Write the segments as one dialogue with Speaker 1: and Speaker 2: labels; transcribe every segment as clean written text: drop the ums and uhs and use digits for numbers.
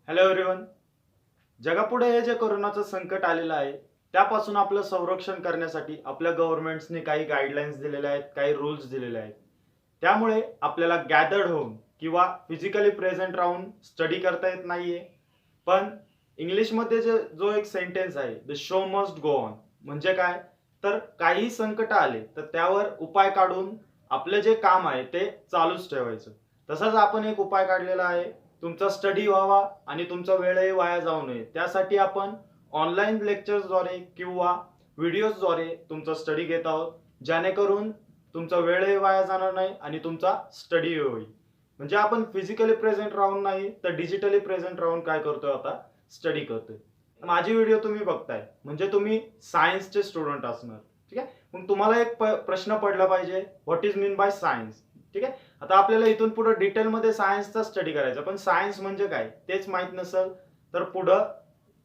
Speaker 1: Hello everyone. जगापुढे हे जे कोरोनाचं संकट आलेलं आहे त्यापासून आपलं संरक्षण करण्यासाठी आपल्या गव्हर्नमेंट्सने काही गाईडलाईन्स दिलेल्या आहेत, काही रूल्स दिलेले आहेत. त्यामुळे आपल्याला गॅदर्ड होऊन किंवा फिजिकली प्रेझेंट राहून स्टडी करता येत नाहीये. पण इंग्लिशमध्ये जो एक सेंटेन्स आहे, the show must go on, म्हणजे काय, तर काही संकट आले तर त्यावर उपाय काढून आपलं जे काम आहे ते चालूच ठेवायचं. तसंच आपण एक उपाय काढलेला आहे, तुमचा स्टडी व्हावा आणि तुमचा वेळही वाया जाऊ नये, त्यासाठी आपण ऑनलाईन लेक्चर्सद्वारे किंवा व्हिडिओजद्वारे तुमचा स्टडी घेत आहोत, जेणेकरून तुमचा वेळही वाया जाणार नाही आणि तुमचा स्टडी होईल. म्हणजे आपण फिजिकली प्रेझेंट राहून नाही तर डिजिटली प्रेझेंट राहून काय करतोय, आता स्टडी करतोय. माझी व्हिडिओ तुम्ही बघताय म्हणजे तुम्ही सायन्सचे स्टुडंट असणार. ठीक आहे, मग तुम्हाला एक प्रश्न पडला पाहिजे, what is mean bye science. ठीक आहे, आता आपल्याला इथून पुढे डिटेलमध्ये सायन्सचा स्टडी करायचा, पण सायन्स म्हणजे काय तेच माहित नसेल तर पुढं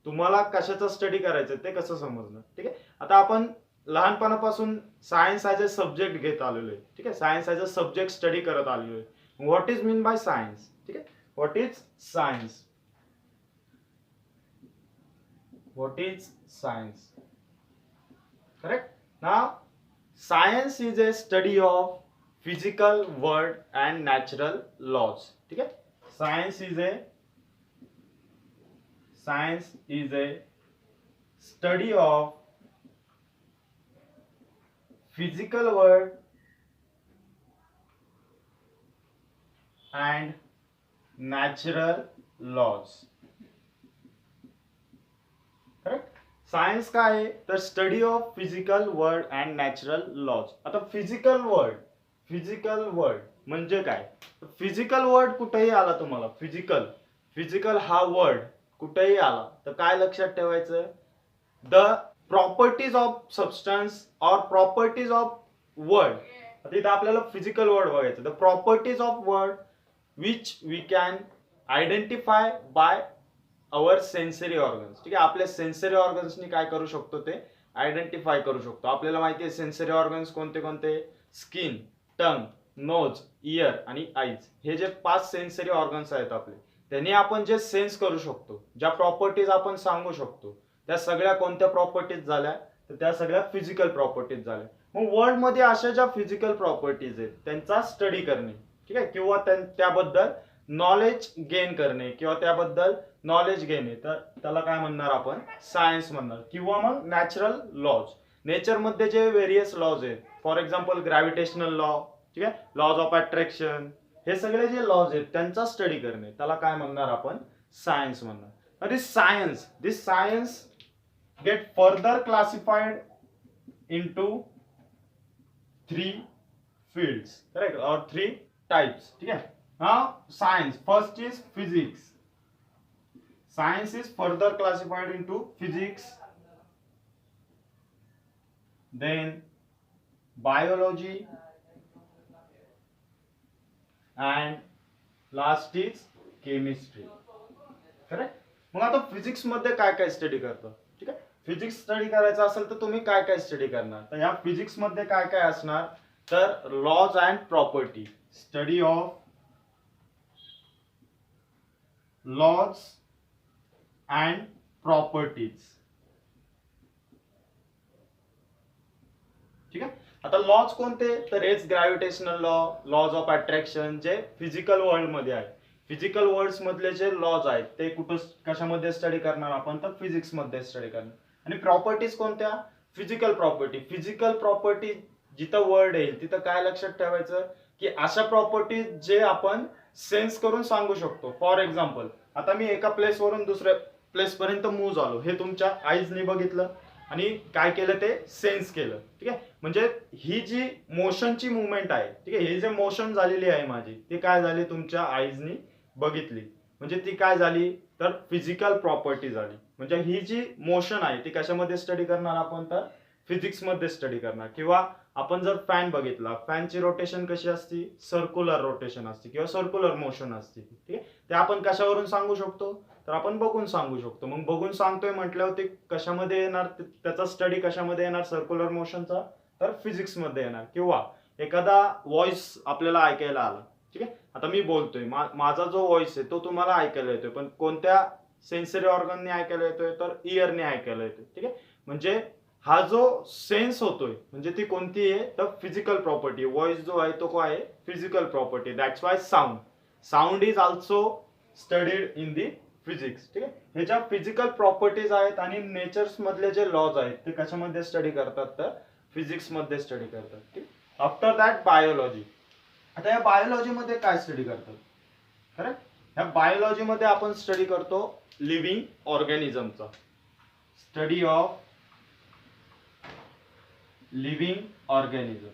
Speaker 1: तुम्हाला कशाचा स्टडी करायचं ते कसं समजणार. ठीक आहे, आता आपण लहानपणापासून सायन्स ॲज अ सब्जेक्ट घेत आलेलो आहे. ठीक आहे, science as a subject study करत आलेलो आहे. What is mean bye science. ठीक आहे, what is science. What is science? Correct? Now, science is a study of physical world and natural laws. ठीक है? Science is a study of physical world and natural laws. Correct. Science काय आहे तर study of physical world and natural laws. आता physical world म्हणजे काय, physical word कुठेही आला तुम्हाला, फिजिकल हा वर्ड कुठेही आला तर काय लक्षात ठेवायचं, the properties of substance or properties of world. तिथे आपल्याला फिजिकल वर्ड बघायचं, the properties of world which we can identify by our sensory organs. ठीक आहे, आपल्या सेन्सरी ऑर्गन्सनी काय करू शकतो ते आयडेंटिफाय करू शकतो. आपल्याला माहिती आहे सेन्सरी ऑर्गन्स कोणते कोणते, स्किन, टंग, नोज, इयर आणि आईज. हे जे 5 सेन्सरी ऑर्गन्स आहेत आपले, त्यांनी आपण जे सेन्स करू शकतो, ज्या प्रॉपर्टीज आपण सांगू शकतो, त्या सगळ्या कोणत्या प्रॉपर्टीज झाल्या तर त्या सगळ्या फिजिकल प्रॉपर्टीज झाल्या. मग वर्ल्ड मध्ये अशा ज्या फिजिकल प्रॉपर्टीज आहेत त्यांचा स्टडी करणे, ठीक आहे, किंवा त्याबद्दल नॉलेज गेन करणे किंवा त्याबद्दल नॉलेज घेणे, तर त्याला काय म्हणणार आपण, सायन्स म्हणणार. किंवा मग नॅचरल लॉज, नेचर मध्ये जे व्हेरियस लॉज आहेत, फॉर एक्झाम्पल ग्रॅव्हिटेशनल लॉ, ठीक आहे, लॉज ऑफ अट्रॅक्शन, हे सगळे जे लॉज आहेत त्यांचा स्टडी करणे, त्याला काय म्हणणार आपण, सायन्स म्हणणार. This science get further classified into 3 fields, correct, or 3 types. ठीक है, now science first is physics. Science is further classified into physics, then biology, and last is chemistry. Correct. मग आता फिजिक्स मध्ये काय काय स्टडी करतो. ठीक आहे, फिजिक्स स्टडी करायचं असेल तर तुम्ही काय काय स्टडी करणार, तर या फिजिक्स मध्ये काय काय असणार, तर laws and property, study of laws and properties. ठीक आहे, आता लॉज कोणते, तर हेच gravitational law, laws of attraction, जे फिजिकल वर्ल्ड मध्ये आहे. फिजिकल वर्ल्ड मधले जे लॉज आहेत ते कुठं कशामध्ये स्टडी करणार आपण, तर फिजिक्स मध्ये स्टडी करणार. आणि प्रॉपर्टीज कोणत्या, फिजिकल प्रॉपर्टी जिथं वर्ड येईल तिथं काय लक्षात ठेवायचं, की अशा प्रॉपर्टीज जे आपण सेन्स करून सांगू शकतो. फॉर एक्झाम्पल, आता मी एका प्लेसवरून दुसऱ्या प्लेस पर्यंत मूव झालो, हे तुमच्या आईजनी बघितलं आणि काय केलं ते सेन्स केलं. ठीक आहे, म्हणजे ही जी मोशनची मुवमेंट आहे, ठीक आहे, ही जे मोशन झालेली आहे माझी, ती काय झाली, तुमच्या आईजनी बघितली, म्हणजे ती काय झाली, तर फिजिकल प्रॉपर्टी झाली. म्हणजे ही जी मोशन आहे ती कशामध्ये स्टडी करणार आपण, तर फिजिक्स मध्ये स्टडी करणार. किंवा आपण जर फॅन बघितला, फॅनची रोटेशन कशी असते, सर्क्युलर रोटेशन असते किंवा सर्क्युलर मोशन असते. ठीक आहे, ते आपण कशावरून सांगू शकतो, तर आपण बघून सांगू शकतो. मग बघून सांगतोय म्हटल्यावर ते कशामध्ये येणार, त्याचा स्टडी कशामध्ये येणार, सर्क्युलर मोशनचा, तर फिजिक्स मध्ये येणार. किंवा एखादा व्हॉइस आपल्याला ऐकायला आला, ठीक आहे, आता मी बोलतोय, माझा जो व्हॉइस आहे तो तुम्हाला ऐकायला येतोय, पण कोणत्या सेन्सरी ऑर्गनने ऐकायला येतोय, तर इयरने ऐकायला येतोय. ठीक आहे, म्हणजे हा जो सेन्स होतोय म्हणजे ती कोणती आहे, तर फिजिकल प्रॉपर्टी. व्हॉइस जो आहे तो काय आहे, physical property. That's why sound is also studied in the physics. ठीक आहे, हे ज्या फिजिकल प्रॉपर्टीज आहेत आणि नेचर्स मधले जे लॉज आहेत ते कशामध्ये स्टडी करतात, तर फिजिक्स मध्ये स्टडी करतात. ठीक, आफ्टर दॅट बायोलॉजी. आता या बायोलॉजी मध्ये काय स्टडी करतात, करेक्ट, या बायोलॉजी मध्ये आपण स्टडी करतो लिव्हिंग ऑर्गॅनिझमचा. Study of living organism.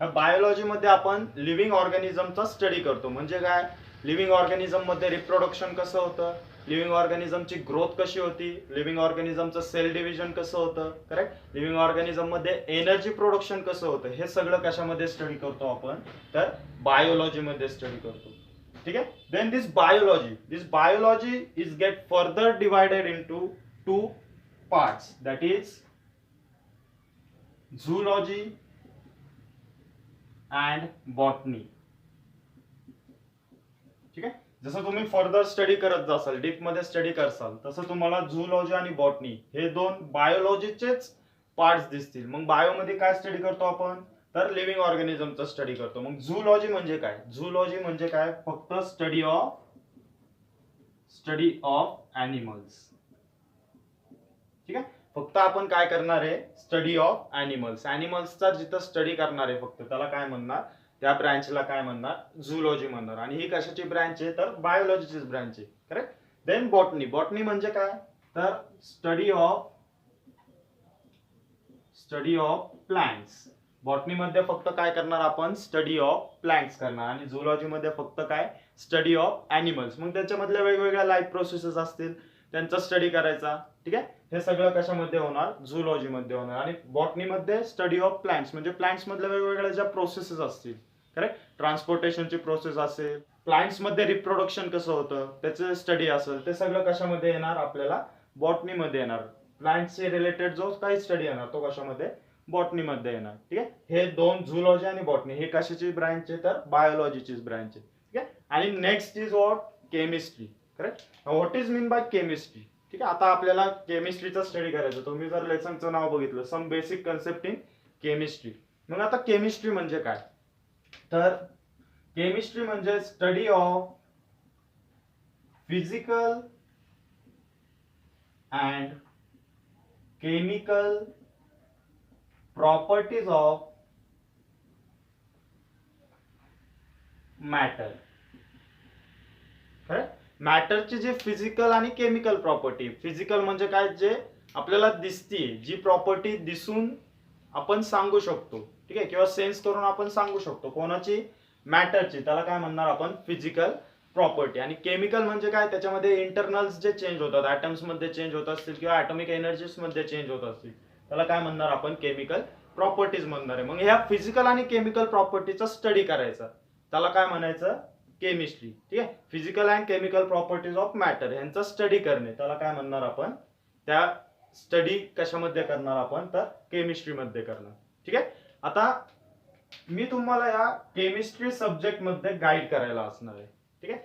Speaker 1: Biology मध्ये आपण लिव्हिंग ऑर्गॅनिझमचा स्टडी करतो. म्हणजे काय, लिव्हिंग ऑर्गॅनिझम मध्ये रिप्रोडक्शन कसं होतं, लिव्हिंग ऑर्गॅनिझमची ग्रोथ कशी होती, लिव्हिंग ऑर्गॅनिझमचं सेल डिव्हिजन कसं होतं, करेक्ट, लिव्हिंग ऑर्गॅनिझम मध्ये एनर्जी प्रोडक्शन कसं होतं, हे सगळं कशामध्ये स्टडी करतो आपण, तर बायोलॉजी मध्ये स्टडी करतो. ठीक आहे, then this biology is get further divided into two parts, that is zoology and botany. ठीक आहे, जसं तुम्ही फर्दर स्टडी करत जासाल, डीप मध्ये स्टडी करसाल, तसं तुम्हाला झूलॉजी आणि बॉटनी हे दोन बायोलॉजीचेच पार्ट्स दिसतील. मग बायोमध्ये काय स्टडी करतो आपण, तर लिव्हिंग ऑर्गॅनिझमचा स्टडी करतो. मग झूलॉजी म्हणजे काय, झूलॉजी म्हणजे काय, फक्त स्टडी ऑफ ॲनिमल्स. ठीक आहे, फक्त आपण काय करणार आहे, स्टडी ऑफ ॲनिमल्स. ॲनिमल्सचा जिथं स्टडी करणार आहे फक्त, त्याला काय म्हणणार, त्या ब्रँचला काय म्हणणार, झूलॉजी म्हणणार. आणि ही कशाची ब्रँच आहे, तर बायोलॉजीचीच ब्रँच आहे. करेक्ट, देन बॉटनी म्हणजे काय, तर स्टडी ऑफ प्लांट्स. बॉटनी मध्ये फक्त काय करणार आपण, स्टडी ऑफ प्लांट्स करणार. आणि झूलॉजी मध्ये फक्त काय, स्टडी ऑफ ॲनिमल्स. मग त्याच्यामधल्या वेगवेगळ्या लाईफ प्रोसेसेस असतील, त्यांचा स्टडी करायचा. ठीक आहे, हे सगळं कशामध्ये होणार, झूलॉजी मध्ये होणार. आणि बॉटनी मध्ये स्टडी ऑफ प्लांट्स म्हणजे प्लांट्स मधल्या वेगवेगळ्या ज्या प्रोसेसेस असतील, करेक्ट, ट्रान्सपोर्टेशनची प्रोसेस असेल, प्लांट्स मध्ये रिप्रोडक्शन कसं होतं त्याचं स्टडी असेल, ते सगळं कशामध्ये येणार, आपल्याला बॉटनी मध्ये येणार. प्लांट्सचे रिलेटेड जो काही स्टडी येणार तो कशामध्ये, बॉटनी मध्ये येणार. ठीक आहे, हे दोन झूलॉजी आणि बॉटनी हे कशाची ब्रँच आहे, तर बायोलॉजीचीच ब्रँच आहे. ठीक आहे, आणि next is what, chemistry. Correct, what is mean bye chemistry. ठीक आहे, आता आपल्याला केमिस्ट्रीचा स्टडी करायचा. तुम्ही जर लेसनचं नाव बघितलं, some basic concept in chemistry. मग आता केमिस्ट्री म्हणजे काय, तर केमिस्ट्री म्हणजे study of physical and chemical properties of matter. मॅटरची जे फिजिकल आणि केमिकल प्रॉपर्टी. फिजिकल म्हणजे काय, जे आपल्याला दिसते, जी प्रॉपर्टी दिसून आपण सांगू शकतो. ठीक आहे, किंवा सेन्स करून आपण सांगू शकतो, कोणाची, मॅटरची, त्याला काय म्हणणार आपण, फिजिकल प्रॉपर्टी. आणि केमिकल म्हणजे काय, त्याच्यामध्ये इंटरनल्स जे चेंज होतात, ऍटम्स मध्ये चेंज होत असतील किंवा ऍटॉमिक एनर्जीज मध्ये चेंज होत असतील, त्याला काय म्हणणार आपण, केमिकल प्रॉपर्टीज म्हणणार आहे. मग ह्या फिजिकल आणि केमिकल प्रॉपर्टीचा स्टडी करायचा, त्याला काय म्हणायचं, केमिस्ट्री. ठीक आहे, physical and chemical properties of matter यांचा स्टडी करणे, त्याला काय म्हणणार आपण, त्या स्टडी कशामध्ये करणार आपण, तर केमिस्ट्री मध्ये करणार. ठीक आहे, आता मी तुम्हाला या केमिस्ट्री सब्जेक्ट मध्ये गाईड करायला असणार आहे. ठीक आहे,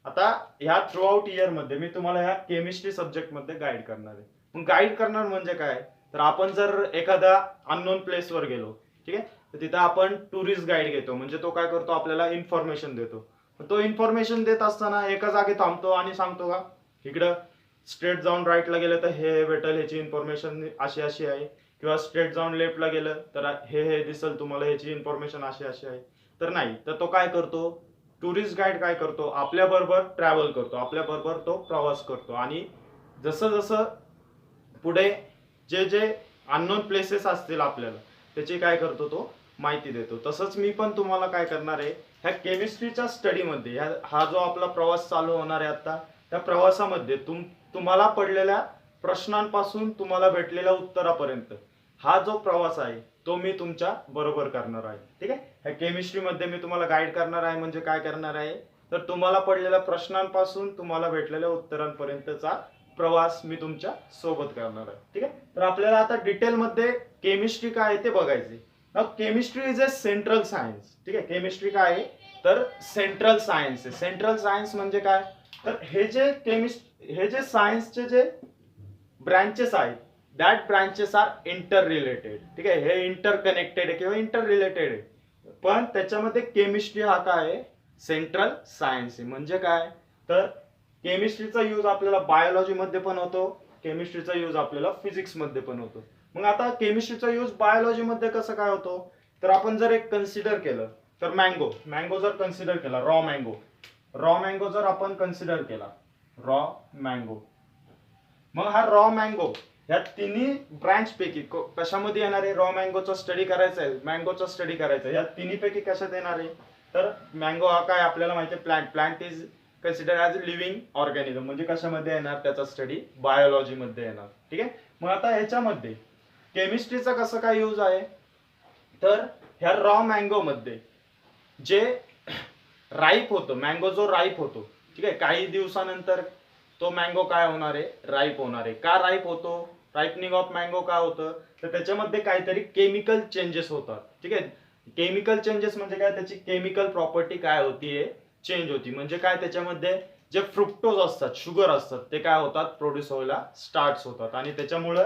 Speaker 1: आता ह्या थ्रू आउट इयर मध्ये मी तुम्हाला ह्या केमिस्ट्री सब्जेक्ट मध्ये गाईड करणार आहे. मग गाईड करणार म्हणजे काय, तर आपण जर एखाद्या अननोन प्लेसवर गेलो, ठीक आहे, तर तिथं आपण टुरिस्ट गाईड घेतो. म्हणजे तो काय करतो, आपल्याला इन्फॉर्मेशन देतो. तो इन्फॉर्मेशन देत असताना एका जागी थांबतो आणि सांगतो का, इकडं स्ट्रेट जाऊन राईटला गेलं तर हे भेटेल, ह्याची इन्फॉर्मेशन अशी अशी आहे, किंवा स्ट्रेट जाऊन लेफ्टला गेलं तर हे दिसेल तुम्हाला, ह्याची इन्फॉर्मेशन अशी अशी आहे. तर नाही, तर तो काय करतो, टुरिस्ट गाईड काय करतो, आपल्या बरोबर ट्रॅव्हल करतो, आपल्या बरोबर तो प्रवास करतो. आणि जसं जसं पुढे जे जे अननोन प्लेसेस असतील आपल्याला, त्याची काय करतो, तो माहिती देतो. तसंच मी पण तुम्हाला काय करणार आहे, ह्या केमिस्ट्रीच्या स्टडीमध्ये, हा जो आपला प्रवास चालू होणार आहे आता, त्या प्रवासामध्ये तुम्हाला पडलेल्या प्रश्नांपासून तुम्हाला भेटलेल्या उत्तरापर्यंत हा जो प्रवास आहे तो मी तुमच्या बरोबर करणार आहे. ठीक आहे, ह्या केमिस्ट्रीमध्ये मी तुम्हाला गाईड करणार आहे. म्हणजे काय करणार आहे, तर तुम्हाला पडलेल्या प्रश्नांपासून तुम्हाला भेटलेल्या उत्तरांपर्यंतचा प्रवास मी तुमच्या सोबत करणार आहे. ठीक आहे, तर आपल्याला आता डिटेलमध्ये केमिस्ट्री काय आहे ते बघायचे. Now chemistry is a central science. ठीक आहे, केमिस्ट्री काय आहे तर सेंट्रल सायन्स आहे. सेंट्रल सायन्स म्हणजे काय तर हे जे सायन्सचे जे ब्रांचेस आहेत that branches are interrelated. ठीक आहे, हे इंटर कनेक्टेड आहे किंवा इंटर रिलेटेड आहे. पण त्याच्यामध्ये केमिस्ट्री हा काय आहे सेंट्रल सायन्स आहे. म्हणजे काय तर केमिस्ट्रीचा यूज आपल्याला बायोलॉजी मध्ये पण होतो, केमिस्ट्रीचा यूज आपल्याला फिजिक्स मध्ये पण होतो. मग आता केमिस्ट्रीचा यूज बायोलॉजी मध्ये कसं काय होतो तर आपण जर एक कन्सिडर केलं तर मँगो जर कन्सिडर केला रॉ मँगो जर आपण कन्सिडर केला रॉ मँगो, मग हा रॉ मँगो या तिन्ही ब्रांच पैकी कशामध्ये येणार आहे रॉ मँगोचा स्टडी करायचा आहे, मँगोचा स्टडी करायचा आहे, या तिन्ही पैकी कशात येणार आहे तर मँगो हा काय आपल्याला माहिती आहे plant is consider as living organism. म्हणजे कशामध्ये येणार त्याचा स्टडी बायोलॉजी मध्ये येणार. ठीक आहे, मग आता ह्याच्यामध्ये केमिस्ट्रीचा कसं काय यूज आहे तर ह्या रॉ मँगो मध्ये जे राईप होतं मँगो जो राईप होतो, ठीक आहे, काही दिवसानंतर तो मँगो काय होणार आहे राईप होणार आहे. का राईप होतो राईपनिंग ऑफ मँगो का होतं तर त्याच्यामध्ये काहीतरी केमिकल चेंजेस होतात. ठीक आहे, केमिकल चेंजेस म्हणजे काय त्याची केमिकल प्रॉपर्टी काय होतीये चेंज होती. म्हणजे काय त्याच्यामध्ये जे फ्रुक्टोज असतात शुगर असतात ते काय होतात प्रोड्यूस व्हायला स्टार्ट होतात आणि त्याच्यामुळे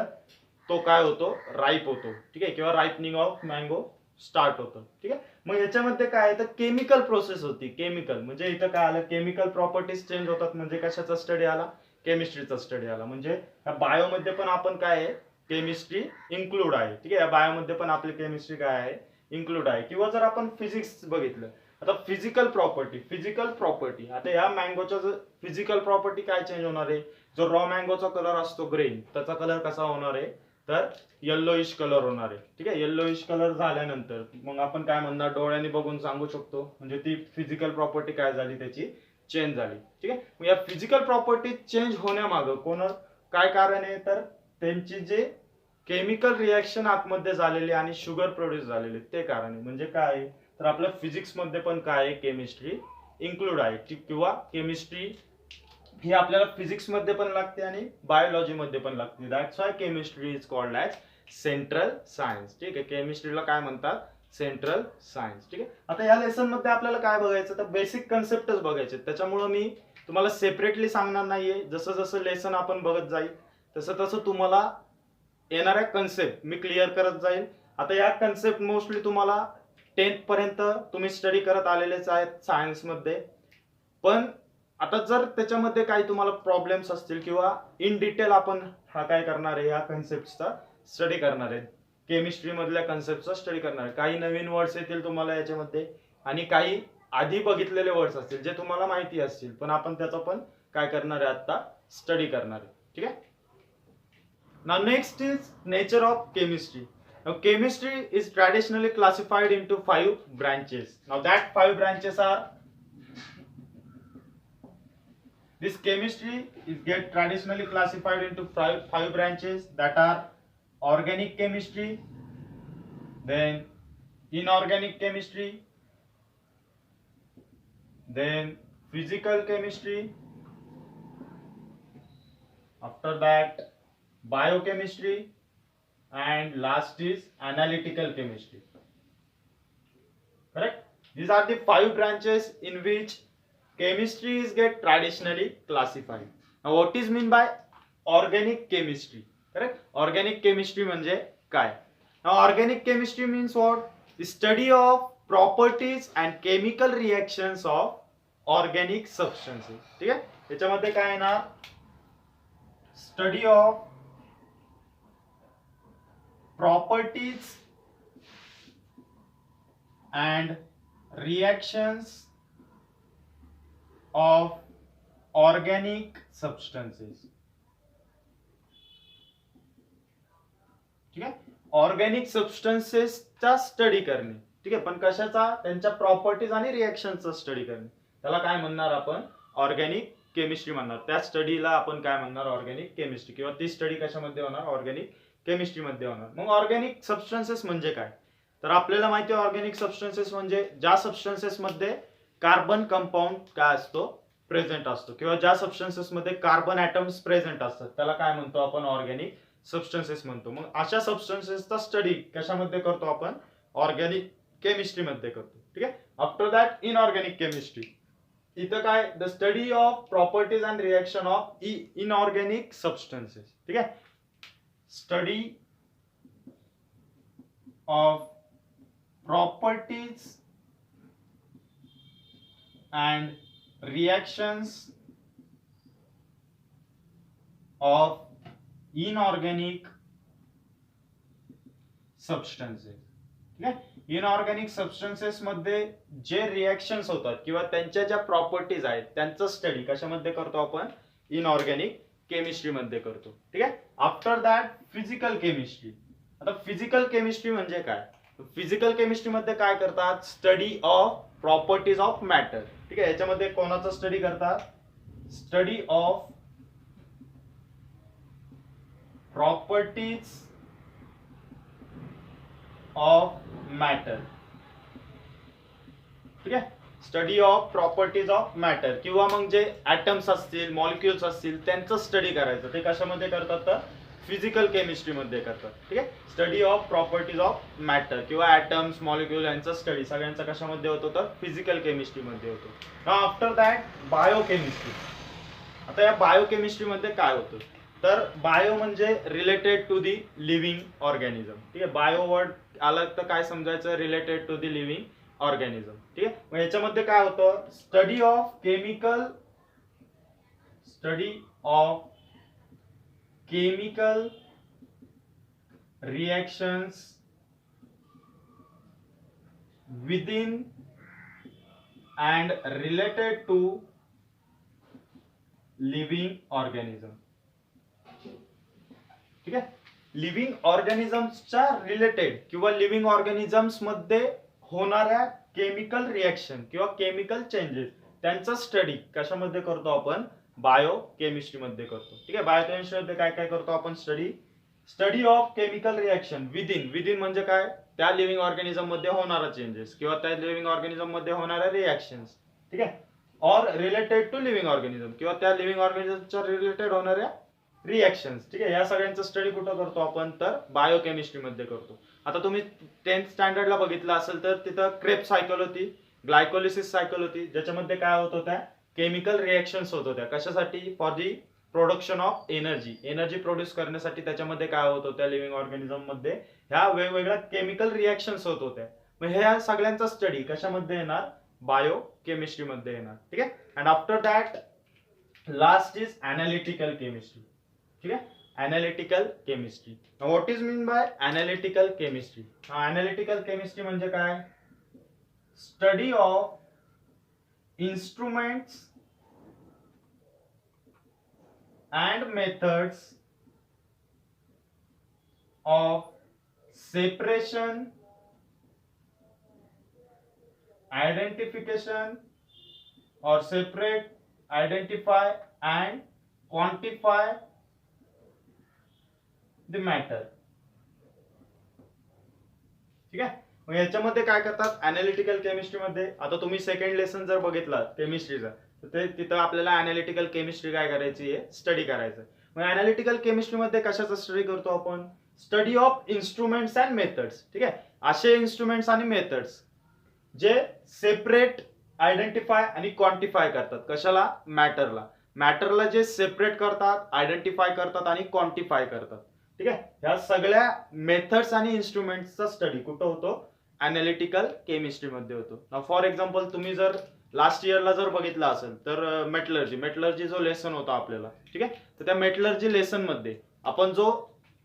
Speaker 1: तो काय होतो राईप होतो. ठीक आहे, किंवा राईपनिंग ऑफ मँगो स्टार्ट होतं. ठीक आहे, मग याच्यामध्ये काय तर केमिकल प्रोसेस होती. केमिकल म्हणजे इथं काय आलं केमिकल प्रॉपर्टीज चेंज होतात. म्हणजे कशाचा स्टडी आला केमिस्ट्रीचा स्टडी आला. म्हणजे बायोमध्ये पण आपण काय आहे केमिस्ट्री इन्क्लूड आहे. ठीक आहे, या बायोमध्ये पण आपली केमिस्ट्री काय आहे इन्क्लूड आहे. किंवा जर आपण फिजिक्स बघितलं आता फिजिकल प्रॉपर्टी आता या मँगोच्या फिजिकल प्रॉपर्टी काय चेंज होणार आहे जो रॉ मँगोचा कलर असतो ग्रीन त्याचा कलर कसा होणार आहे तर येल्लोइश कलर होणार आहे. ठीक आहे, येल्लोइश कलर झाल्यानंतर मग आपण काय म्हणणार डोळ्यांनी बघून सांगू शकतो म्हणजे ती फिजिकल प्रॉपर्टी काय झाली त्याची चेंज झाली. ठीक आहे, मग या फिजिकल प्रॉपर्टी चेंज होण्यामागं कोण काय कारण आहे तर त्यांची जे केमिकल रिॲक्शन आतमध्ये झालेली आणि शुगर प्रोड्यूस झालेले ते कारण आहे. म्हणजे काय तर आपल्या फिजिक्स मध्ये पण काय आहे केमिस्ट्री इन्क्लूड आहे. किंवा केमिस्ट्री ही आपल्याला फिजिक्स मध्ये पण लागते आणि बायोलॉजी मध्ये पण लागते. That's why chemistry is called as central science. ठीक आहे, केमिस्ट्रीला काय म्हणतात सेंट्रल सायन्स. ठीक आहे, आता या लेसन मध्ये आपल्याला काय बघायचं तर बेसिक कन्सेप्टच बघायचे. त्याच्यामुळे मी तुम्हाला सेपरेटली सांगणार नाहीये. जसं जसं लेसन आपण बघत जाईल तसं तसं तुम्हाला येणाऱ्या कन्सेप्ट मी क्लिअर करत जाईल. आता या कन्सेप्ट मोस्टली तुम्हाला 10th पर्यंत तुम्ही स्टडी करत आलेलेच आहेत सायन्स मध्ये. पण आता जर त्याच्यामध्ये काही तुम्हाला प्रॉब्लेम्स असतील किंवा इन डिटेल आपण हा काय करणार आहे या कन्सेप्टचा स्टडी करणार आहे, केमिस्ट्री मधल्या कन्सेप्टचा स्टडी करणार आहे. काही नवीन वर्ड्स येतील तुम्हाला याच्यामध्ये आणि काही आधी बघितलेले वर्ड्स असतील जे तुम्हाला माहिती असतील पण आपण त्याचा पण काय करणार आहे आता स्टडी करणार आहे. ठीक आहे, now next is nature of chemistry. Now chemistry is traditionally classified into 5 branches. Now that 5 branches are this chemistry is get traditionally classified into five branches that are organic chemistry, then inorganic chemistry, then physical chemistry, after that biochemistry, and last is analytical chemistry. Correct, these are the 5 branches in which chemistry is get traditionally classified. Now what is mean by organic chemistry? Correct, organic chemistry म्हणजे काय. Now organic chemistry means what? The study of properties and chemical reactions of organic substances. ठीक आहे, याच्यामध्ये काय येणार study of properties and reactions of organic substances. ठीक आहे, organic सबस्टन्सेसचा study करणे. ठीक आहे, पण कशाचा त्यांच्या प्रॉपर्टीज आणि रिएक्शनचा स्टडी करणे त्याला काय म्हणणार आपण ऑर्गॅनिक केमिस्ट्री म्हणणार. त्या स्टडीला आपण काय म्हणणार ऑर्गॅनिक केमिस्ट्री किंवा ती स्टडी कशामध्ये होणार ऑर्गॅनिक केमिस्ट्री मध्ये होणार. मग ऑर्गॅनिक सबस्टन्सेस म्हणजे काय तर आपल्याला माहिती आहे ऑर्गॅनिक सबस्टन्सेस म्हणजे ज्या सबस्टन्सेस मध्ये कार्बन कंपाऊंड काय असतो प्रेझेंट असतो किंवा ज्या सबस्टन्सेस मध्ये कार्बन ॲटम्स प्रेझेंट असतात त्याला काय म्हणतो आपण ऑर्गॅनिक सबस्टन्सेस म्हणतो. मग अशा सबस्टन्सेसचा स्टडी कशामध्ये करतो आपण ऑर्गॅनिक केमिस्ट्री मध्ये करतो. ठीक आहे. After that inorganic chemistry. इथं काय, the study of properties and reaction of inorganic substances. ठीक आहे. Study of properties and reactions of inorganic substances. ठीक आहे. इनऑर्गॅनिक सबस्टन्सेस मध्ये जे रिएक्शन्स होतात किंवा त्यांच्या ज्या प्रॉपर्टीज आहेत त्यांचं स्टडी कशामध्ये करतो आपण, इनऑर्गॅनिक केमिस्ट्री मध्ये करतो. ठीक आहे. After that physical chemistry. आता फिजिकल केमिस्ट्री म्हणजे काय, फिजिकल केमिस्ट्री मध्ये काय करतात, study of properties of matter. ठीक आहे. याच्यामध्ये कोणाचा स्टडी करतात, study of properties of matter. ठीक आहे. Study of properties of matter किंवा मग जे ऍटम्स असतील, मॉलिक्युल्स असतील त्यांचं स्टडी करायचं, ते कशामध्ये करतात तर फिजिकल केमिस्ट्री मध्ये करतात. ठीक आहे. Study of properties of matter किंवा ऍटम्स, मॉलिक्युल यांचा स्टडी सगळ्यांचा कशामध्ये होतो तर फिजिकल केमिस्ट्री मध्ये होतो. After that biochemistry. आता या बायोकेमिस्ट्री मध्ये काय होतं तर बायो म्हणजे related to the living organism. ठीक आहे. बायो वर्ड आला तर काय समजायचं, related to the living organism. ठीक आहे. मग याच्यामध्ये काय होतं, study of chemical reactions within and related to living organism. ठीक आहे. लिव्हिंग ऑर्गॅनिझम्सच्या रिलेटेड किंवा लिव्हिंग ऑर्गॅनिझम्स मध्ये होणाऱ्या केमिकल रिएक्शन किंवा केमिकल चेंजेस त्यांचा स्टडी कशामध्ये करतो आपण, बायो केमिस्ट्री मध्ये करतो. ठीक आहे. बायो केमिस्ट्री मध्ये काय काय करतो आपण, study of chemical reaction within म्हणजे काय, त्या लिव्हिंग ऑर्गॅनिझम मध्ये होणारा चेंजेस किंवा त्या लिव्हिंग ऑर्गॅनिझम मध्ये होणाऱ्या रिएक्शन्स. ठीक आहे. Or related to living organism किंवा त्या लिव्हिंग ऑर्गॅनिझमच्या रिलेटेड होणाऱ्या रिएक्शन्स. ठीक आहे. या सगळ्यांचा स्टडी कुठं करतो आपण तर बायोकेमिस्ट्री मध्ये करतो. आता तुम्ही 10th स्टँडर्डला बघितलं असेल तर तिथं क्रेब सायकल होती, ग्लायकोलिसिस सायकल होती, ज्याच्यामध्ये काय होत होत्या, केमिकल रिएक्शन्स होत होत्या. कशासाठी, for the production of energy produce करण्यासाठी त्याच्यामध्ये काय होत होत्या, लिव्हिंग ऑर्गॅनिझम मध्ये ह्या वेगवेगळ्या केमिकल रिएक्शन्स होत होत्या. मग ह्या सगळ्यांचा स्टडी कशामध्ये येणार, बायो केमिस्ट्री मध्ये येणार. ठीक आहे. And after that last is analytical chemistry. ठीक आहे. Analytical chemistry. What is mean bye analytical chemistry. Analytical chemistry म्हणजे काय, study of instruments and methods of separation, identification or separate, identify and quantify the matter. ठीक आहे. मग याच्यामध्ये काय करतात अनालिटिकल केमिस्ट्री मध्ये. आता तुम्ही सेकंड लेसन जर बघितला केमिस्ट्रीचा तर ते तिथं आपल्याला अनालिटिकल केमिस्ट्री काय करायची आहे, स्टडी करायचं. मग अनालिटिकल केमिस्ट्री मध्ये कशाचा स्टडी करतो आपण, study of instruments and methods. ठीक आहे. असे इन्स्ट्रुमेंट्स आणि मेथड्स जे सेपरेट, आयडेंटिफाय आणि क्वांटिफाय करतात. कशाला, मॅटरला जे सेपरेट करतात, आयडेंटिफाय करतात आणि क्वांटिफाय करतात. ठीक आहे. ह्या सगळ्या मेथड्स आणि इन्स्ट्रुमेंट्सचा स्टडी कुठं होतो, अनालिटिकल केमिस्ट्री मध्ये होतो. फॉर एक्झाम्पल तुम्ही जर लास्ट इयरला जर बघितला असेल तर मेटलर्जी जो लेसन होता आपल्याला. ठीक आहे. तर त्या मेटलर्जी लेसन मध्ये आपण जो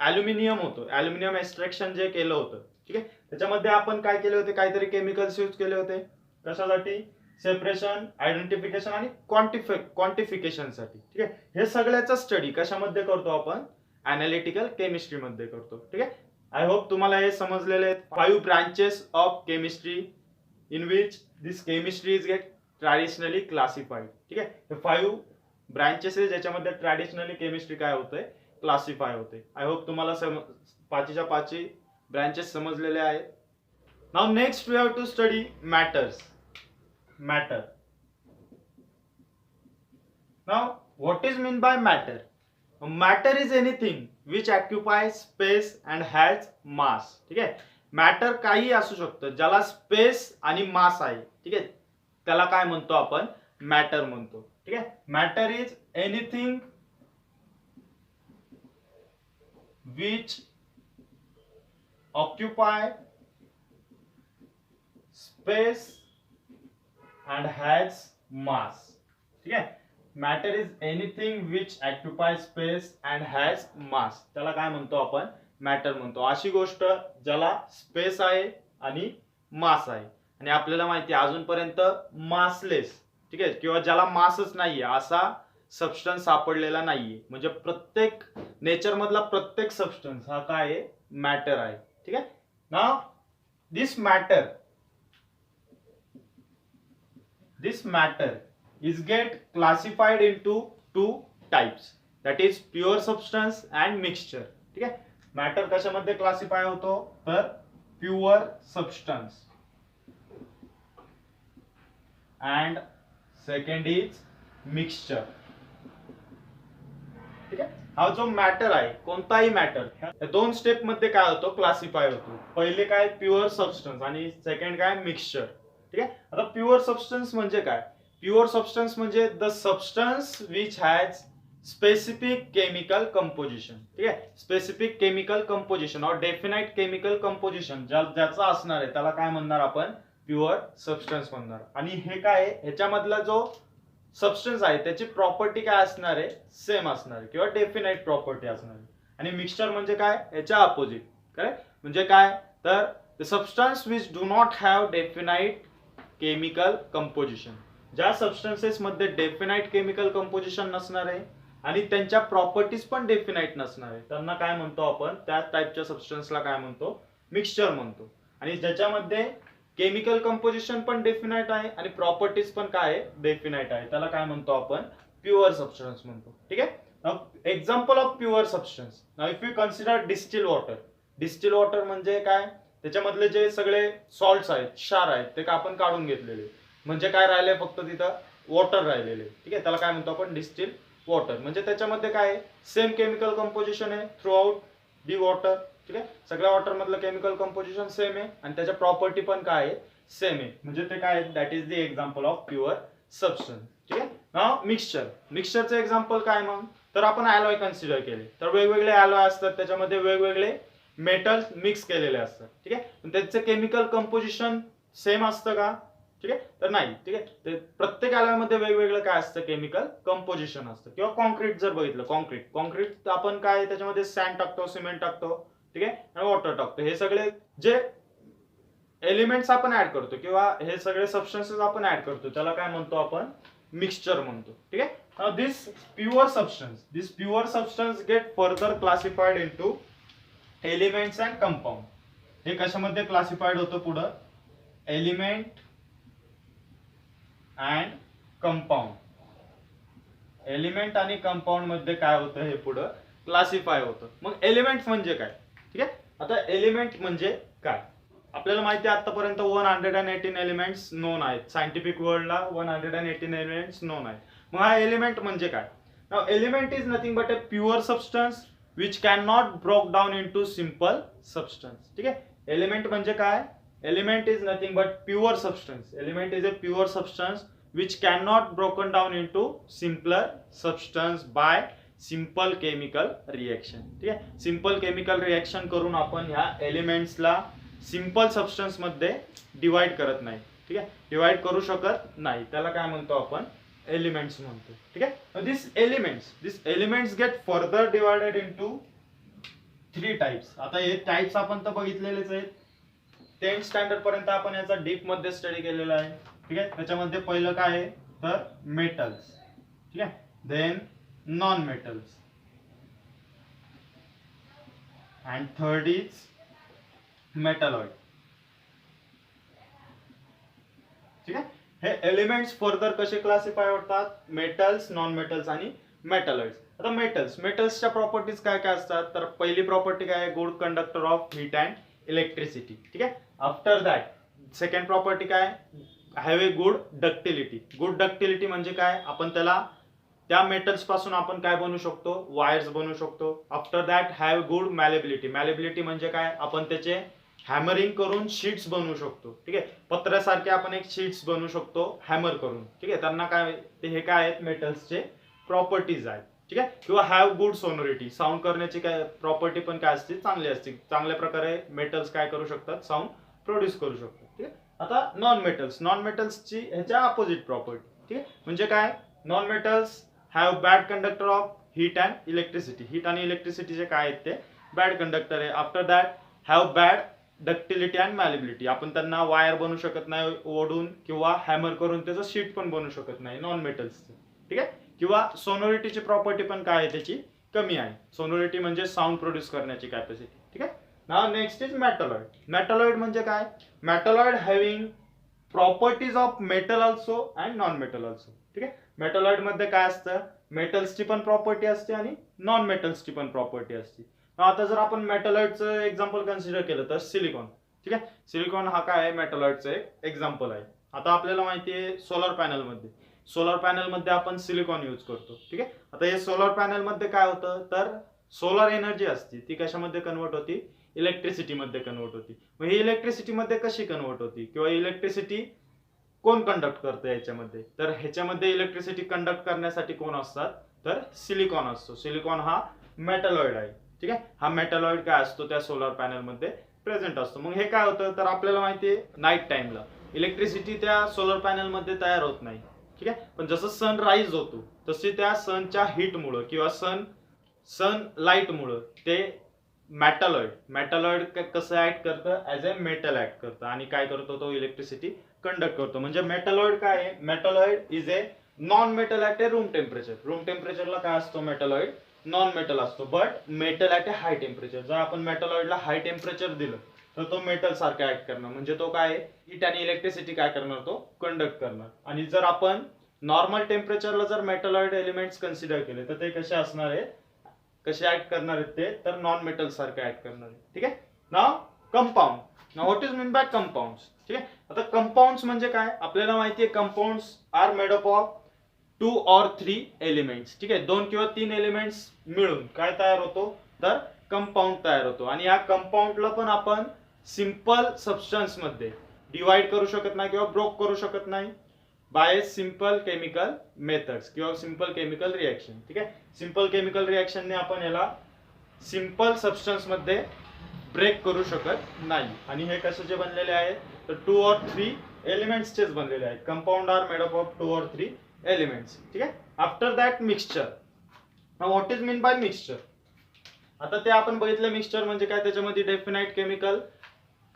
Speaker 1: ॲल्युमिनियम एक्सट्रॅक्शन जे केलं होतं. ठीक आहे. त्याच्यामध्ये आपण काय केले होते, काहीतरी केमिकल्स यूज केले होते. कशासाठी, सेपरेशन, आयडेंटिफिकेशन आणि क्वांटिफिकेशन साठी. ठीक आहे. हे सगळ्याचा स्टडी कशामध्ये करतो आपण, अनालिटिकल केमिस्ट्री मध्ये करतो. ठीक आहे. आय होप तुम्हाला हे समजलेले आहेत. 5 branches of chemistry in which this chemistry is get traditionally classified. ठीक आहे. हे 5 ब्रांचेस आहे ज्याच्यामध्ये ट्रॅडिशनली केमिस्ट्री काय होते, क्लासिफाय होते. आय होप तुम्हाला 5च्या 5 ब्रांचेस समजलेले आहेत. Now next we have to study matter. Now what is mean by matter. Matter is anything which occupies space and has mass. ठीक आहे. मॅटर काही असू शकतं ज्याला स्पेस आणि मास आहे, ठीक आहे, त्याला काय म्हणतो आपण, मॅटर म्हणतो. ठीक आहे. Matter is anything which occupy space and has mass. ठीक आहे. Matter is anything which occupy space and has mass, त्याला काय म्हणतो आपण, मॅटर म्हणतो. अशी गोष्ट ज्याला स्पेस आहे आणि मास आहे. आणि आपल्याला माहिती आहे अजूनपर्यंत मासलेस, ठीक आहे, किंवा ज्याला मासच नाहीये असा सबस्टन्स सापडलेला नाहीये. म्हणजे प्रत्येक नेचर मधला प्रत्येक सबस्टन्स हा काय आहे, मॅटर आहे. ठीक आहे. Now this matter is get classified into two types, that is pure substance and mixture. ठीक आहे. मॅटर कशामध्ये क्लासिफाय होतो, तर pure substance and second is mixture. ठीक आहे. हा जो मॅटर आहे, कोणताही मॅटर दोन स्टेप मध्ये काय होतो, क्लासिफाय होतो. पहिले काय, प्युअर सबस्टन्स, आणि सेकंड काय, मिक्सचर. ठीक आहे. आता प्युअर सबस्टन्स म्हणजे काय, प्युअर सबस्टन्स म्हणजे the substance which has specific chemical composition. ठीक आहे. स्पेसिफिक केमिकल कंपोजिशन और डेफिनाइट केमिकल कंपोजिशन ज्याचा असणार आहे त्याला काय म्हणणार आपण, प्युअर सबस्टन्स म्हणणार. आणि हे काय, ह्याच्यामधला जो सबस्टन्स आहे त्याची प्रॉपर्टी काय असणार आहे, सेम असणार आहे किंवा डेफिनाइट प्रॉपर्टी असणार आहे. आणि मिक्सचर म्हणजे काय, याच्या अपोजिट. करेक्ट. म्हणजे काय, तर the substance which do not have definite chemical composition, ज्या सबस्टन्सेस मध्ये डेफिनाइट केमिकल कंपोजिशन नसणार आहे आणि त्यांच्या प्रॉपर्टीज पण डेफिनाइट नसणार आहे, त्यांना काय म्हणतो आपण, त्या टाइपच्या सबस्टन्सला काय म्हणतो, मिक्सचर म्हणतो. आणि ज्याच्यामध्ये केमिकल कंपोजिशन पण डेफिनाइट आहे आणि प्रॉपर्टीज पण काय आहे, डेफिनाइट आहे, त्याला काय म्हणतो आपण, प्युअर सबस्टन्स म्हणतो. ठीक आहे. Now example of pure substance, now if you consider distil water. Distil water म्हणजे काय, त्याच्यामधले जे सगळे सॉल्ट्स आहेत, क्षार आहेत, ते आपण काढून घेतलेले, म्हणजे काय राहिले, फक्त तिथं वॉटर राहिलेले. ठीक आहे. त्याला काय म्हणतो आपण, डिस्टिल वॉटर. म्हणजे त्याच्यामध्ये काय, सेम केमिकल कंपोजिशन आहे थ्रू आउट दी वॉटर. ठीक आहे. सगळ्या वॉटर मधलं केमिकल कंपोजिशन सेम आहे आणि त्याच्या प्रॉपर्टी पण काय आहे, सेम आहे. म्हणजे ते काय, that is the example of pure substance. ठीक आहे. Now mixture. मिक्सचरचं एक्झाम्पल काय मग, तर आपण ॲलॉय कन्सिडर केले, तर वेगवेगळे ॲलॉय असतात, त्याच्यामध्ये वेगवेगळे मेटल्स मिक्स केलेले असतात. ठीक आहे. त्याचं केमिकल कंपोजिशन सेम असतं का, ठीक आहे, तर नाही. ठीक आहे. ते प्रत्येक ॲलॉयमध्ये वेगवेगळं काय असतं, केमिकल कंपोजिशन असतं. किंवा कॉन्क्रीट जर बघितलं, कॉन्क्रीट आपण काय, त्याच्यामध्ये सँड टाकतो, सिमेंट टाकतो, ठीक आहे, आणि वॉटर टाकतो. हे सगळे जे एलिमेंट्स आपण ऍड करतो किंवा हे सगळे सबस्टन्सेस आपण ऍड करतो त्याला काय म्हणतो आपण, मिक्सचर म्हणतो. ठीक आहे. Now this pure substance get further classified into elements and compound. हे कशामध्ये क्लासिफाइड होतं पुढं, एलिमेंट अँड कंपाऊंड. एलिमेंट आणि कंपाऊंड मध्ये काय होतं, हे पुढं क्लासिफाय होतं. मग एलिमेंट म्हणजे काय, ठीक आहे. आता एलिमेंट म्हणजे काय, आपल्याला माहिती आहे आतापर्यंत 118 एलिमेंट्स नोन आहेत. सायंटिफिक वर्ल्डला 118 एलिमेंट्स नोन आहेत. मग हा एलिमेंट म्हणजे काय, now element is nothing but a pure substance which can not broke down into simple substance. ठीक आहे. एलिमेंट म्हणजे काय, element is nothing but pure substance. Element is a pure substance which cannot broken down into simpler substance by simple chemical reaction. ठीक आहे. Simple chemical reaction करून आपण ह्या एलिमेंट्सला simple substance मध्ये डिवाइड करत नाही. ठीक आहे, डिवाइड करू शकत नाही, त्याला काय म्हणतो आपण, एलिमेंट्स म्हणतो. ठीक आहे. This elements get further divided into 3 types. आता हे टाइप्स आपण तर बघितलेलेच आहेत. 10th स्टँडर्ड पर्यंत आपण याचा डीप मध्ये स्टडी केलेला आहे. ठीक आहे. त्याच्यामध्ये पहिलं काय आहे, तर मेटल्स. ठीक आहे. Then non metals and third is metalloid. ठीक आहे. हे एलिमेंट्स फर्दर कसे क्लासिफाय होतात, मेटल्स, नॉन मेटल्स आणि मेटलॉइड्स. आता मेटल्सच्या प्रॉपर्टीज काय काय असतात, तर पहिली प्रॉपर्टी काय आहे, good conductor of heat and electricity. ठीक आहे. आफ्टर दॅट सेकंड प्रॉपर्टी काय, have a good ductility. Good ductility म्हणजे काय, आपण त्याला त्या मेटल्स पासून आपण काय बनवू शकतो, वायर्स बनवू शकतो. After that have good malleability. Malleability म्हणजे काय, आपण त्याचे हॅमरिंग करून शीट्स बनवू शकतो. ठीक आहे, पत्र्यासारखे आपण एक शीट्स बनवू शकतो हॅमर करून. ठीक आहे, त्यांना काय ते हे काय आहेत मेटल्सचे प्रॉपर्टीज आहेत. ठीक आहे, किंवा हॅव गुड सोनोरिटी, साऊंड करण्याची काय प्रॉपर्टी पण काय असते, चांगली असते. चांगल्या प्रकारे मेटल्स काय करू शकतात, साऊंड प्रोड्यूस करू शकतात. ठीक आहे, आता नॉन मेटल्सची ह्याच्या अपोजिट प्रॉपर्टी. ठीक आहे, म्हणजे काय, non metals have bad conductor of heat and electricity. Heat आणि इलेक्ट्रिसिटीचे काय आहेत ते बॅड कंडक्टर आहे. After that have bad ductility and malleability, आपण त्यांना वायर बनवू शकत नाही ओढून किंवा हॅमर करून त्याचं शीट पण बनवू शकत नाही नॉन मेटल्सचं. ठीक आहे, किंवा सोनोरिटीची प्रॉपर्टी पण काय आहे त्याची कमी आहे. सोनोरिटी म्हणजे साऊंड प्रोड्यूस करण्याची कॅपॅसिटी. ठीक आहे, नाव नेक्स्ट इज मेटलॉइड. मेटलॉइड म्हणजे काय, metalloid having properties of metal also and non metal also. ठीक आहे, मेटलॉइड मध्ये काय असतं, मेटल्सची पण प्रॉपर्टी असते आणि नॉन मेटल्सची पण प्रॉपर्टी असते. आता जर आपण मेटलॉइडचं एक्झाम्पल कन्सिडर केलं तर सिलिकॉन. ठीक आहे, सिलिकॉन हा काय आहे मेटलॉइडचं एक एक्झाम्पल आहे. आता आपल्याला माहिती आहे सोलर पॅनल मध्ये आपण सिलिकॉन यूज करतो. ठीक आहे, आता हे सोलर पॅनल मध्ये काय होतं तर सोलर एनर्जी असते ती कशामध्ये कन्वर्ट होती, इलेक्ट्रिसिटी मध्ये कन्वर्ट होती. मग ही इलेक्ट्रिसिटी मध्ये कशी कन्वर्ट होती किंवा इलेक्ट्रिसिटी कोण कंडक्ट करतं याच्यामध्ये, तर ह्याच्यामध्ये इलेक्ट्रिसिटी कंडक्ट करण्यासाठी कोण असतात तर सिलिकॉन असतो. सिलिकॉन हा मेटलॉइड आहे. ठीक आहे, हा मेटलॉइड काय असतो त्या सोलर पॅनल मध्ये प्रेझेंट असतो. मग हे काय होतं तर आपल्याला माहिती आहे नाईट टाइमला इलेक्ट्रिसिटी त्या सोलर पॅनल मध्ये तयार होत नाही. ठीक आहे, पण जसं सन राईज होतो तसे त्या सनच्या हीटमुळं किंवा सन लाईटमुळं ते मेटलॉइड कसं ऍक्ट करतं, ऍज अ मेटल ऍक्ट करतं आणि काय करतो तो इलेक्ट्रिसिटी कंडक्ट करतो. म्हणजे मेटलॉइड काय आहे, metalloid is a non metal at a room टेम्परेचरला काय असतो मेटलॉइड नॉन मेटल असतो, but metal at a high temperature. जर आपण मेटलॉइडला हाय टेम्परेचर दिलं तर तो मेटल सारखा ऍक्ट करणार, म्हणजे तो काय हीट आणि इलेक्ट्रिसिटी काय करणार तो कंडक्ट करणार. आणि जर आपण नॉर्मल टेम्परेचरला जर मेटलॉइड एलिमेंट्स कन्सिडर केले तर ते कसे असणार आहेत, कसे ऍक्ट करणार आहेत ते तर नॉन मेटल सारखे ऍक्ट करणार आहेत. ठीक आहे, नाव कंपाऊंड. नाव what is mean by compounds. ठीक आहे, आता कंपाऊंड्स म्हणजे काय आपल्याला माहिती आहे, compounds are made up of 2 or 3 elements. ठीक आहे, 2 किंवा 3 एलिमेंट्स मिळून काय तयार होतो तर कंपाऊंड तयार होतो. आणि या कंपाऊंडला पण आपण सिंपल सबस्टन्स मध्ये डिवाइड करू शकत नाही किंवा ब्रोक करू शकत नाही बाय सिंपल केमिकल मेथड्स किंवा सिंपल केमिकल रिएक्शन. ठीक आहे, सिंपल केमिकल रिएक्शनने आपण याला सिंपल सबस्टन्स मध्ये ब्रेक करू शकत नाही. आणि हे कशाचे बनलेले आहेत तर 2 or 3 एलिमेंट्सचेच बनलेले आहेत. Compound are made up of 2 or 3 elements. ठीक आहे, after that mixture. What is mean by mixture, आता ते आपण बघितलं मिक्सचर म्हणजे काय, त्याच्यामध्ये डेफिनाइट केमिकल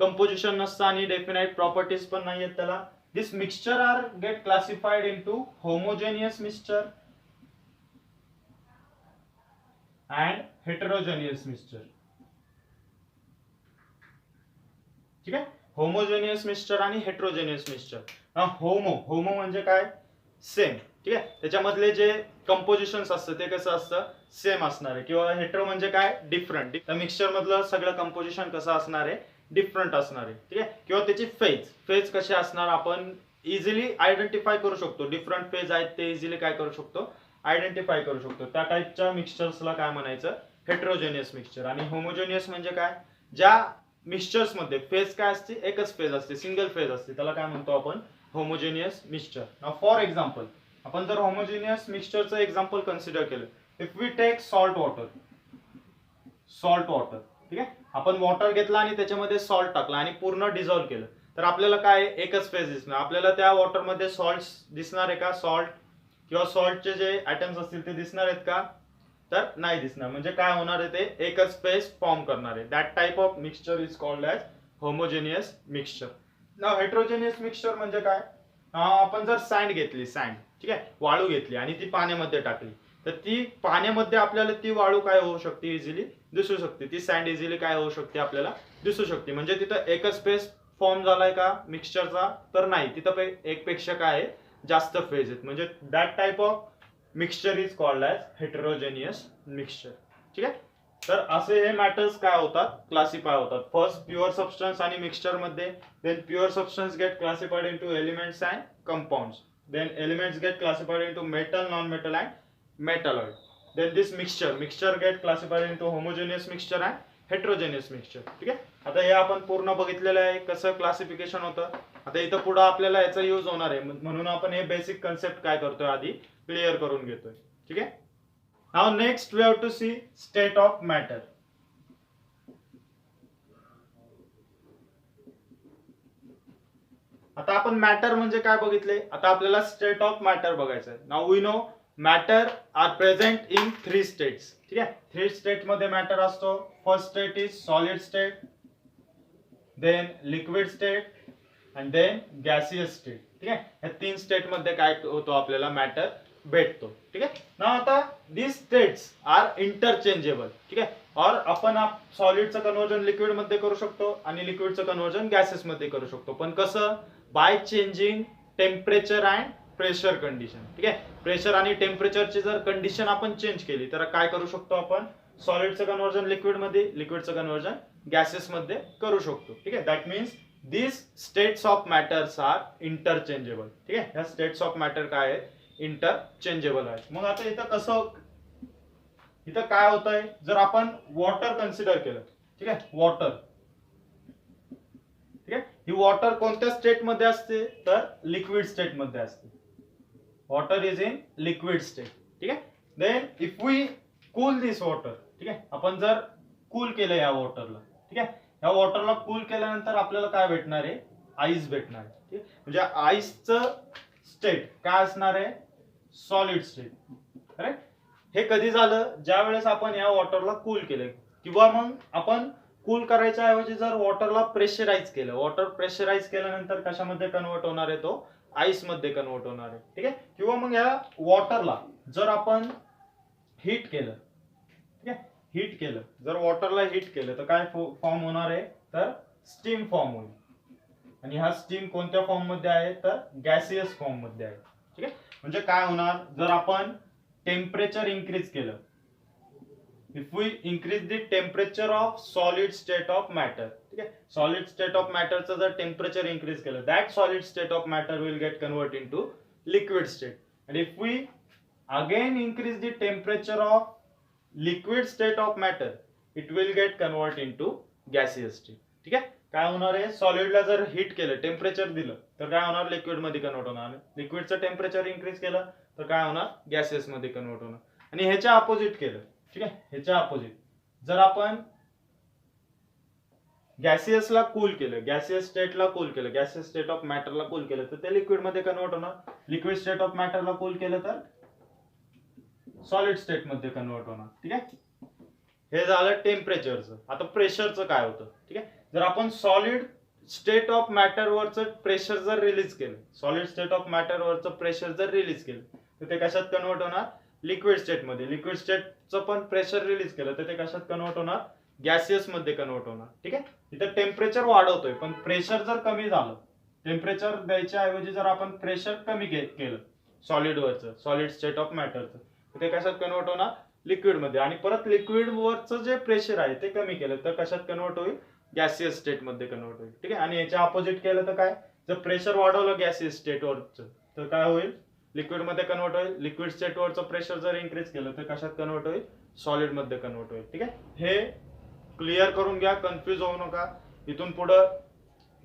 Speaker 1: कंपोजिशन नसतं आणि डेफिनाइट प्रॉपर्टीज पण नाही आहेत त्याला. This mixture are get classified into homogeneous mixture and heterogeneous mixture. ठीक आहे, होमोजेनियस मिक्सचर आणि हेटेरोजेनियस मिक्सचर. होमो म्हणजे काय सेम. ठीक आहे, त्याच्यामधले जे कंपोजिशन्स असतं ते कसं असतं सेम असणार आहे. किंवा हेटेरो म्हणजे काय डिफरंट, त्या मिक्सचर मधलं सगळं कंपोजिशन कसं असणार आहे डिफरंट असणार आहे. ठीक आहे, किंवा त्याची फेज कशी असणार आपण इझिली आयडेंटिफाय करू शकतो. डिफरंट फेज आहेत ते इझिली काय करू शकतो आयडेंटिफाय करू शकतो. त्या टाईपच्या मिक्सचर्सला काय म्हणायचं हेटेरोजेनियस मिक्सचर. आणि होमोजेनियस म्हणजे काय, ज्या मिक्सचर्स मध्ये फेज काय असते एकच फेज असते, सिंगल फेज असते, त्याला काय म्हणतो आपण homogeneous mixture. Now for example आपण जर होमोजेनियस मिक्सचरचं एक्झाम्पल कन्सिडर केलं, if we take salt water. ठीक आहे, आपण वॉटर घेतला आणि त्याच्यामध्ये सॉल्ट टाकला आणि पूर्ण डिझॉल्व्ह केलं तर आपल्याला काय एकच फेज दिसणार. आपल्याला त्या वॉटरमध्ये सॉल्ट दिसणार आहे का, सॉल्ट किंवा सॉल्टचे जे आयटम्स असतील ते दिसणार आहेत का तर नाही दिसणार. म्हणजे काय होणार आहे ते एकच फेज फॉर्म करणार आहे. That type of mixture is called as homogeneous mixture. Now heterogeneous mixture म्हणजे काय, आपण जर सँड घेतली, ठीक आहे वाळू घेतली आणि ती पाण्यामध्ये टाकली तर ती पाण्यामध्ये आपल्याला ती वाळू काय होऊ शकते इझिली दिसू शकते, ती सँड इझिली काय होऊ शकते आपल्याला दिसू शकते. म्हणजे तिथं एकच फेज फॉर्म झालाय का मिक्सचरचा तर नाही, तिथं एक पेक्षा काय आहे जास्त फेज आहेत. म्हणजे that type of mixture is called as heterogeneous mixture. ठीक आहे, तर असे हे मॅटर्स काय होतात क्लासिफाय होतात. फर्स्ट प्युअर सबस्टन्स आणि मिक्सचर मध्ये, then pure substance get classified into elements and compounds, then elements get classified into metal, non-metal and metalloid. Then this mixture get classified into homogeneous mixture and heterogeneous mixture. ठीक आहे. आता हे आपण पूर्ण बघितलेलं आहे कसं क्लासिफिकेशन होतं. आता इथं पुढे आपल्याला याचा यूज होणार आहे, म्हणून आपण हे बेसिक कन्सेप्ट काय करतोय आधी क्लिअर करून घेतोय. ठीक आहे. Now next we have to see state of matter. आता आपण मॅटर म्हणजे काय बघितले, आता आपल्याला स्टेट ऑफ मॅटर बघायचं आहे. Now we know matter are present in 3 states. ठीक आहे. 3 स्टेट मध्ये मॅटर असतो. First state is solid state, then liquid state and then gaseous state. ठीक आहे. या 3 स्टेट मध्ये काय होतो आपल्याला मॅटर भेटतो. ठीक आहे. ना आता दिस स्टेट्स आर इंटरचेंजेबल. ठीक आहे. और आपण सॉलिडचं कन्वर्जन लिक्विड मध्ये करू शकतो आणि लिक्विडचं कन्वर्जन गॅसेस मध्ये करू शकतो. पण कसं? By changing temperature and pressure condition. ठीक आहे. प्रेशर आणि टेम्परेचरची जर कंडिशन आपण चेंज केली तर काय करू शकतो आपण? सॉलिडचं कन्वर्जन लिक्विड मध्ये, लिक्विडचं कन्वर्जन गॅसेस मध्ये करू शकतो. ठीक आहे. That means this states of matters are interchangeable. ठीक आहे. ह्या स्टेट्स ऑफ मॅटर काय आहेत? इंटरचेंजेबल आहेत. मग आता इथं कसं, इथं काय होत आहे, जर आपण वॉटर कन्सिडर केलं. ठीक आहे. वॉटर, ठीक आहे, ही वॉटर कोणत्या स्टेट मध्ये असते? तर लिक्विड स्टेट मध्ये असते. Water is in liquid state. ठीक आहे. Then if we cool this water, ठीक आहे, आपण जर कूल केलं या वॉटरला, ठीक आहे, या वॉटरला कूल केल्यानंतर आपल्याला काय भेटणार आहे? आईस भेटणार आहे. ठीक आहे. म्हणजे आईसचं स्टेट काय असणार आहे? Solid state. करेक्ट. हे कधी झालं? ज्या वेळेस आपण या वॉटरला कूल केलं, किंवा मग आपण कूल करायच्या ऐवजी जर वॉटरला प्रेशराइज केलं. वॉटर प्रेशराइज केल्यानंतर कशामध्ये कन्वर्ट होणार आहे? तो आईस मध्ये कन्वर्ट होणार आहे. ठीक आहे. किंवा मग या वॉटरला जर आपण हीट केलं, ठीक आहे, हीट केलं, जर वॉटरला हीट केलं तर काय फॉर्म होणार आहे? तर स्टीम फॉर्म होईल. आणि हा स्टीम कोणत्या फॉर्म मध्ये आहे? तर गॅसियस फॉर्म मध्ये आहे. ठीक आहे. म्हणजे काय होणार? जर आपण टेम्परेचर इन्क्रीज केलं, if we increase the temperature of solid state of matter, ठीक आहे, solid state of matter चं जर टेम्परेचर इन्क्रीज केलं, that solid state of matter will get converted into liquid state. And if we again increase the temperature of liquid state of matter, it will get converted into gaseous state. ठीक आहे. काय होणार आहे? सॉलिडला जर heat केलं, temperature दिलं, तर काय होणार? लिक्विड मध्ये कन्वर्ट होणार. लिक्विडचं टेम्परेचर इन्क्रीज केलं तर काय होणार? गॅसेस मध्ये कन्वर्ट होणार. आणि ह्याच्या अपोजिट केलं, ठीक आहे, ह्याच्या अपोजिट जर आपण गॅसियसला कूल केलं, गॅसियस स्टेटला कूल केलं, गॅसियस स्टेट ऑफ मॅटरला कूल केलं तर ते लिक्विड मध्ये कन्वर्ट होणार. लिक्विड स्टेट ऑफ मॅटरला कूल केलं तर सॉलिड स्टेट मध्ये कन्वर्ट होणार. ठीक आहे. हे झालं टेम्परेचरचं. आता प्रेशरचं काय होतं? ठीक आहे. जर आपण सॉलिड स्टेट ऑफ मॅटर वरचं प्रेशर जर रिलीज केलं, सॉलिड स्टेट ऑफ मॅटर वरचं प्रेशर जर रिलीज केलं तर ते कशात कन्वर्ट होणार? लिक्विड स्टेट मध्ये. लिक्विड स्टेटचं पण प्रेशर रिलीज केलं तर ते कशात कन्वर्ट होणार? गॅसियस मध्ये कन्वर्ट होणार. ठीक आहे. इथं टेम्परेचर वाढवतोय पण प्रेशर जर कमी झालं, टेम्परेचर द्यायच्या ऐवजी जर आपण प्रेशर कमी केलं सॉलिड वरचं, सॉलिड स्टेट ऑफ मॅटरचं, तर ते कशात कन्वर्ट होणार? लिक्विड मध्ये. आणि परत लिक्विड वरचं जे प्रेशर आहे ते कमी केलं तर कशात कन्वर्ट होईल? गॅसियस स्टेट मध्ये कन्वर्ट होईल. ठीक आहे. आणि याच्या अपोजिट केलं तर काय? जर प्रेशर वाढवलं गॅसियस स्टेट वरचं तर काय होईल? लिक्विड मध्ये कन्वर्ट होईल. लिक्विड स्टेट वरचं प्रेशर जर इन्क्रीज केलं तर कशात कन्वर्ट होईल? सॉलिड मध्ये कन्वर्ट होईल. ठीक आहे. हे क्लिअर करून घ्या, कन्फ्युज होऊ नका. इथून पुढे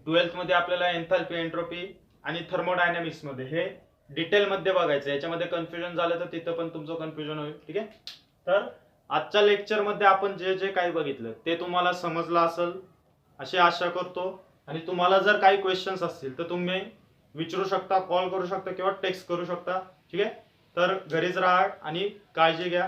Speaker 1: 12th मध्ये आपल्याला एन्थाल्पी, एंट्रोपी आणि थर्मोडायनामिक्स मध्ये हे डिटेल मध्ये बघायचं. याच्यामध्ये कन्फ्युजन झालं तर तिथं पण तुमचं कन्फ्युजन होईल. ठीक आहे. तर आजच्या लेक्चर मध्ये आपण जे जे काही बघितलं ते तुम्हाला समजलं असेल अशी आशा करतो. आणि तुम्हाला जर काही क्वेश्चन्स असतील तर तुम्ही विचारू शकता, कॉल करू शकता किंवा टेक्स्ट करू शकता. ठीक आहे. तर घरीच राहा आणि काळजी घ्या.